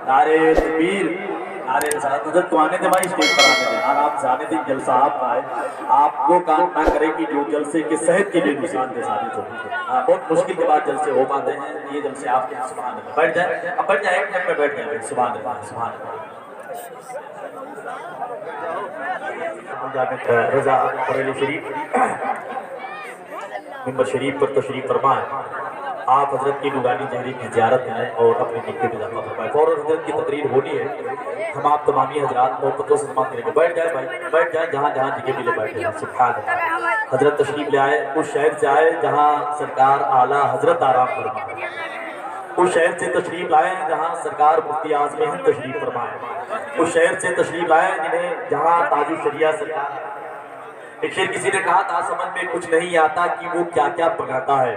نعرے تکبیر، نعرے رسالت۔ حضرت کو آنے دے بھائی، اسٹیج پر آنے دیں، آرام سے آنے دیں، جلسہ آپ کا ہے۔ آپ وہ کام نہ کریں کہ جو جلسے کے صحت کے لیے نقصان دہ ثابت ہو۔ بہت مشکل کے بعد جلسے ہو پاتے ہیں، یہ جلسے آپ کے ہیں۔ سبحان اللہ، بیٹھ جائیں، اب بیٹھ جائیں، ایک منٹ میں بیٹھ جائیں۔ سبحان اللہ، سبحان اللہ۔ رضا بریلی شریف ممبر شریف پر تشریف فرمائیں۔ آپ حضرت کی نورانی جہری کی زیارت میں آئیں اور اپنے نکے میں اضافہ فرمائیں۔ فوراً حضرت کی تقریر ہونی ہے، ہم آپ تمامی حضرات محبتوں سے سماعت کریں گے۔ بیٹھ جائیں بھائی، بیٹھ جائیں، جہاں جہاں جگہ ملے بیٹھ جائیں۔ سبحان اللہ۔ حضرت تشریف لے آئے، اس شہر سے آئے جہاں سرکار اعلیٰ حضرت آرام فرمائے، اس شہر سے تشریف لائے جہاں سرکار مفتی اعظم ہند تشریف فرمائے، اس شہر سے تشریف لائے جہاں تاج الشریعہ سرکار۔ ایک شعر کسی نے کہا تھا، سمجھ میں کچھ نہیں آتا کہ وہ کیا کیا بناتا ہے،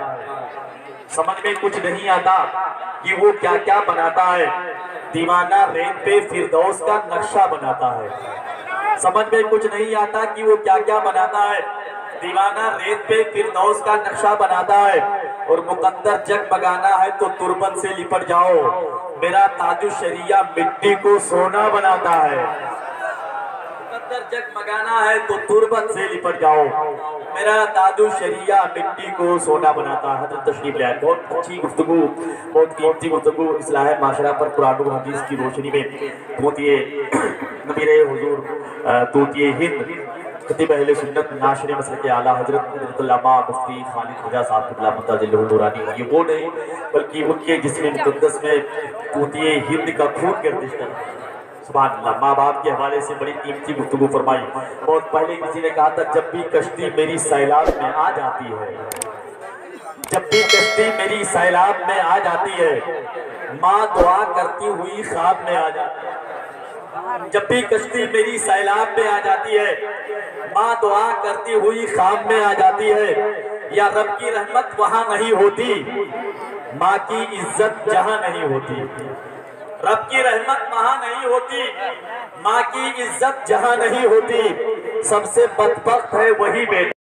سمجھ میں کچھ نہیں آتا کہ وہ کیا کیا بناتا ہے، دیوانہ ریت پہ فردوس کا نقشہ بناتا ہے۔ سمجھ میں کچھ نہیں آتا کہ وہ کیا کیا بناتا ہے، دیوانہ ریت پہ فردوس کا نقشہ بناتا ہے، اور مقدر جگمگانا ہے تو تربت سے لپٹ جاؤ، میرا تاج الشریعہ مٹی کو سونا بناتا ہے۔ مقدر جگمگانا ہے تو تربت سے لپٹ جاؤ، میرا تاج الشریعہ مٹی کو سونا بناتا ہے۔ حضرت تشریف لے آئے، بہت اچھی گفتگو، بہت قیمتی گفتگو اصلاح معاشرہ پر قرآن و حدیث کی روشنی میں۔ توتیے نبیر حضور، توتیے ہند، خطیب اہل سنت، ناشر مسلک اعلیٰ حضرت علامہ مفتی خالد خواجہ صاحب قبلہ متعجل نورانی، یہ وہ نہیں بلکہ ان کے جسم مقدس میں توتیے ہند کا خون گردش کرتا ہے۔ سبحان اللہ۔ ماں باپ کے حوالے سے بڑی قیمتی گفتگو فرمائی۔ بہت پہلے کسی نے کہا تھا، جب بھی کشتی میری سیلاب میں آ جاتی ہے، جب بھی کشتی میری سیلاب میں آ جاتی ہے، ماں دعا کرتی ہوئی خواب میں آ جاتی ہے۔ جب بھی کشتی میری سیلاب میں آ جاتی ہے، ماں دعا کرتی ہوئی خواب میں آ جاتی ہے، یا رب کی رحمت وہاں نہیں ہوتی، ماں کی عزت جہاں نہیں ہوتی۔ رب کی رحمت وہاں نہیں ہوتی، ماں کی عزت جہاں نہیں ہوتی، سب سے بدبخت ہے وہی بیٹا۔